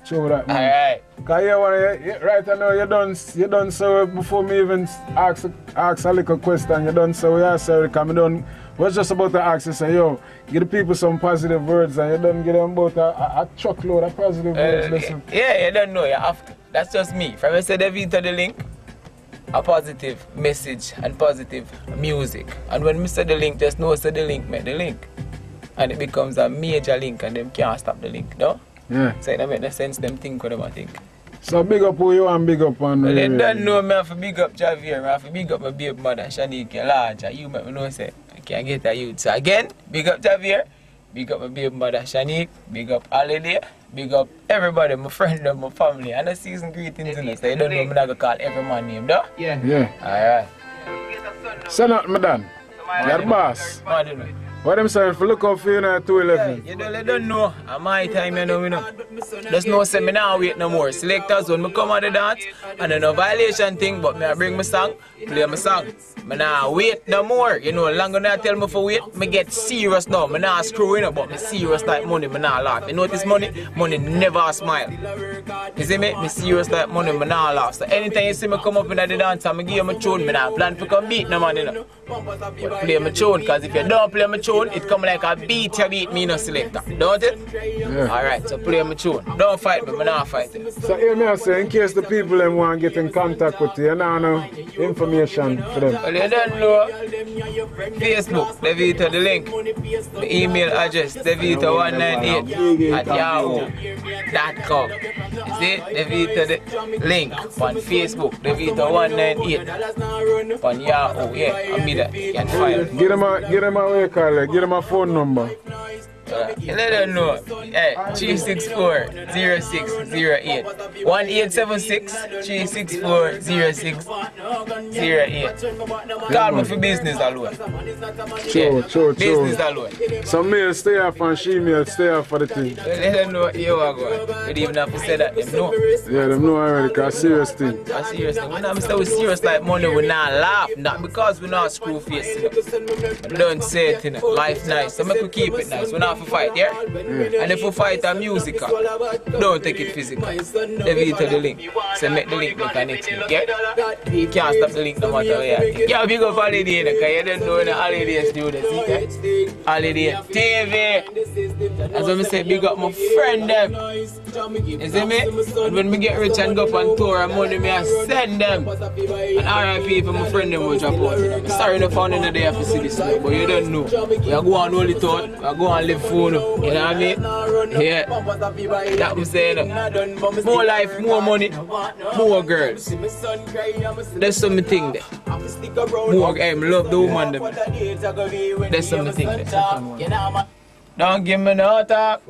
Show that, man. Alright. Because right now, you done so before me even ask a little question. You done so, yeah, sir. Because was just about to ask you, say, yo, give the people some positive words, and you don't give them about a truckload of positive words. Listen. Yeah, you don't know, you have to. That's just me. From I said Devito the link, a positive message and positive music. And when I say the link, just know say the link make the link. And it becomes a major link and them can't stop the link, no? Yeah. So it make the sense them think what them think. So big up who you and big up on Well, they don't know me have to big up Javier, I have to big up my baby mother, Shanique, larger. You make me know say I can't get a youth. So again, big up Javier, big up my baby mother, Shanique, big up Holiday, big up everybody, my friend and my family. And a season greetings in it, so you don't know me not gonna call every man name, though? Yeah. Yeah. Alright. Send out, madam. You're the boss. What them saying for look out for you now at 211? You don't know. At my time, you know. There's no seminar wait no more. Selectors when me come on the dance, and then no violation thing, but me I bring my song, play my song. Me nah wait no more. You know, longer than I tell me for wait, me get serious now. Me nah screwing up, but me serious like money, me nah laugh. You notice money never smile. You see me? Me serious like money, me nah laugh. So anytime you see me come up in the dance and me give you my tune, me nah plan to come beat no man, you know. But play my tune, cause if you don't play my tune, it come like a beat you beat me no selector, don't it? Yeah. Alright, so play my tune. Don't fight me, I'm not fighting. So hear me say, in case the people them want to get in contact with you, you know no information for them. Well, you don't know. Facebook, Devito the link. The email address, Devito198@yahoo.com. You see, Devito the link on Facebook, Devito198 on Yahoo. Yeah, I mean that. You can find it. Get them a way call it. Get them a phone number. Let them know. Hey, 364-0608. 1876-364-0608. Call me for business alone. True. Business alone. Some males stay off and she males stay off for the thing. Let them know you are going. We don't even have to say that. Them know. Yeah, them know already, because serious thing. A serious thing. When I'm still serious like money, we not laugh. Not because we not screw face. You know. Don't say it, you know. Life nice. So make we keep it nice. We not for fight, yeah? And if we fight a musical, don't take it physical. Devito the link. So make the link make a next week, yeah? You can't stop the link no matter where you are. Yeah, big up Holiday, because you don't know the Holiday students, yeah? Holiday Teevee. That's what I say, big up my friend them. You see me? And when me get rich and go up on tour and money, me I send them. And RIP for my friend them will drop out. Sorry no found in the day have to see this, but you don't know. We are going hold it out, we are going live phone. You know what I mean? Yeah. That I'm saying. More life, more money, more girls. That's something there. More, I love the woman there. That's something there. Don't give me no talk.